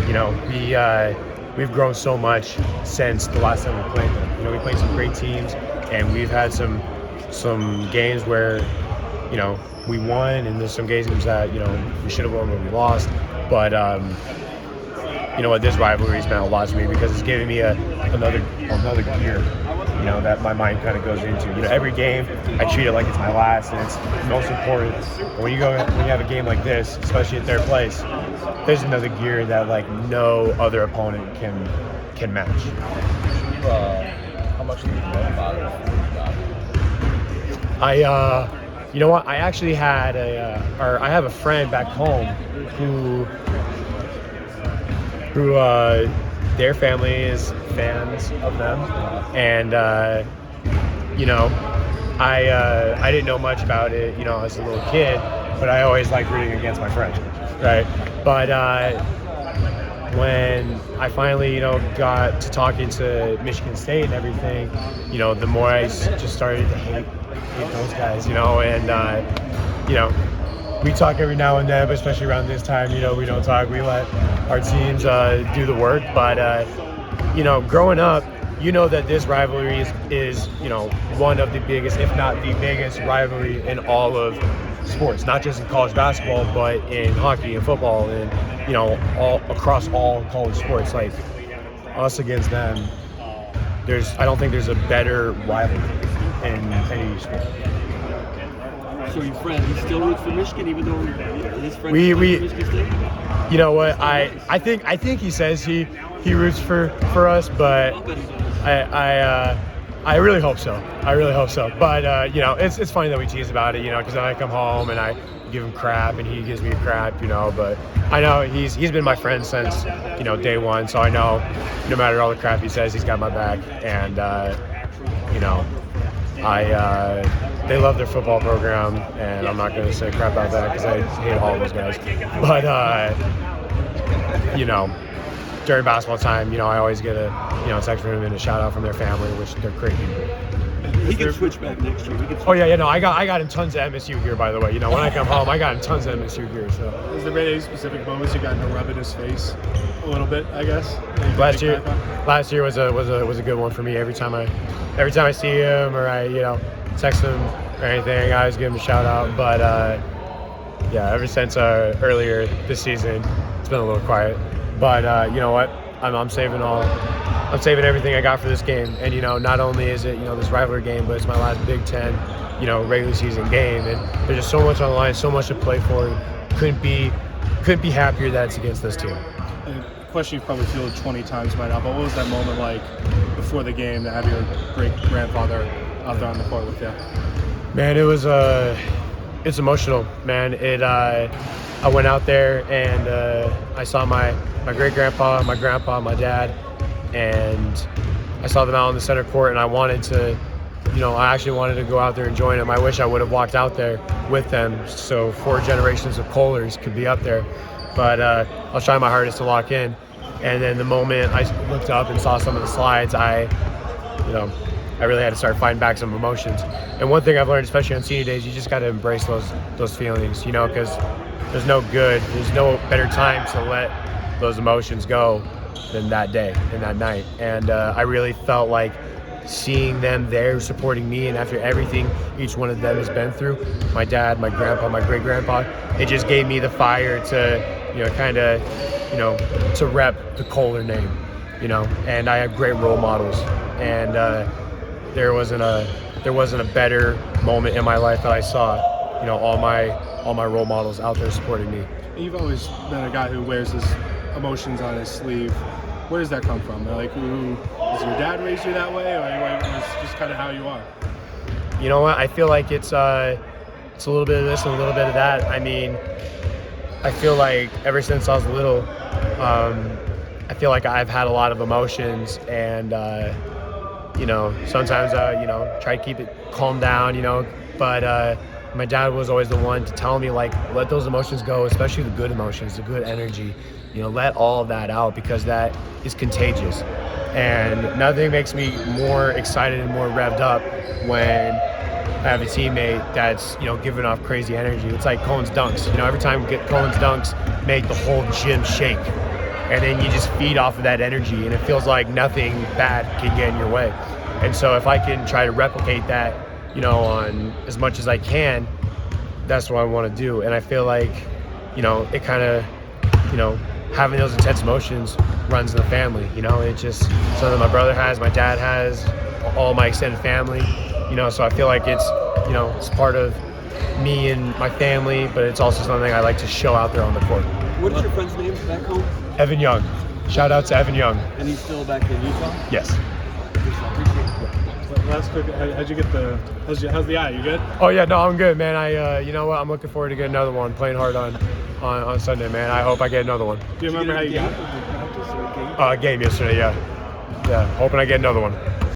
You know, we've grown so much since the last time we played them. You know, we played some great teams, and we've had some games where, you know, we won, and there's some games that, you know, we should have won but we lost. But you know what, this rivalry's meant a lot to me because it's giving me another gear, you know, that my mind kind of goes into. You know, every game I treat it like it's my last, and it's most important. And when you have a game like this, especially at their place, there's another gear that like no other opponent can match. How much do you know about it? You know what? I actually had I have a friend back home who their family is fans of them, and you know, I didn't know much about it, you know, as a little kid, but I always liked rooting against my friend, right? But when I finally, you know, got to talking to Michigan State and everything, you know, the more I just started to hate those guys, you know, and you know, we talk every now and then, but especially around this time, you know, we don't talk. We let our teams do the work. But you know, growing up, you know that this rivalry is you know, one of the biggest, if not the biggest rivalry in all of sports, not just in college basketball, but in hockey and football, and you know, all across all college sports. Like us against them, I don't think there's a better rivalry in any sport. So your friend, he still roots for Michigan, even though his friend we Michigan State? You know what, I think he says he roots for us, but I really hope so. But you know, it's funny that we tease about it, you know, because then I come home and I give him crap and he gives me crap, you know. But I know he's been my friend since, you know, day one, so I know no matter all the crap he says, he's got my back. And you know, they love their football program, and I'm not going to say crap about that because I hate all those guys. But you know, during basketball time, you know, I always get a text from him and a shout out from their family, which they're great people. He can switch back next year. Oh yeah, no, I got him tons of MSU gear, by the way. You know, when I come home, I got him tons of MSU gear. So. Has there been any specific moments you got to rub in his face a little bit? I guess. Last year was a good one for me. Every time I see him or I, you know, text him or anything, I always give him a shout out. But yeah, ever since earlier this season, it's been a little quiet. But you know what? I'm saving everything I got for this game. And you know, not only is it, you know, this rivalry game, but it's my last Big Ten, you know, regular season game. And there's just so much on the line, so much to play for. Couldn't be happier that it's against this team. And a question you've probably fielded 20 times by now, but what was that moment like before the game to have your great grandfather out there on the court with you? Man, it was it's emotional, man. I went out there and I saw my great grandpa, my grandpa, my dad, and I saw them out on the center court, and I actually wanted to go out there and join them. I wish I would have walked out there with them so 4 generations of Kohlers could be up there, but I was trying my hardest to lock in. And then the moment I looked up and saw some of the slides, I really had to start fighting back some emotions. And one thing I've learned, especially on senior days, you just got to embrace those feelings, you know, because there's no better time to let those emotions go than that day and that night. And I really felt like seeing them there supporting me, and after everything each one of them has been through, my dad, my grandpa, my great grandpa, it just gave me the fire to, you know, kind of, you know, to rep the Kohler name, you know. And I have great role models, and there wasn't a better moment in my life that I saw, you know, all my role models out there supporting me. You've always been a guy who wears his emotions on his sleeve. Where does that come from? Like, does your dad raise you that way, or is just kind of how you are? You know what? I feel like it's a little bit of this and a little bit of that. I mean, I feel like ever since I was little, I feel like I've had a lot of emotions, and you know, sometimes you know, try to keep it calm down, you know, but my dad was always the one to tell me, like, let those emotions go, especially the good emotions, the good energy, you know, let all of that out, because that is contagious. And nothing makes me more excited and more revved up when I have a teammate that's, you know, giving off crazy energy. It's like Cohen's dunks, you know, every time we get Cohen's dunks, make the whole gym shake. and then you just feed off of that energy, and it feels like nothing bad can get in your way. And so if I can try to replicate that, on as much as I can, that's what I want to do. And I feel like, it kind of, having those intense emotions runs in the family. It's just something that my brother has, my dad has, all my extended family. So I feel like it's, it's part of me and my family, but it's also something I like to show out there on the court. What is your friend's name back home? Evan Young. Shout out to Evan Young. And he's still back in Utah? Yes. Last quick, how's the eye? You good? Oh yeah, no, I'm good, man. You know what? I'm looking forward to getting another one. Playing hard on Sunday, man. I hope I get another one. Do you remember how you got it? Game yesterday, yeah. Hoping I get another one.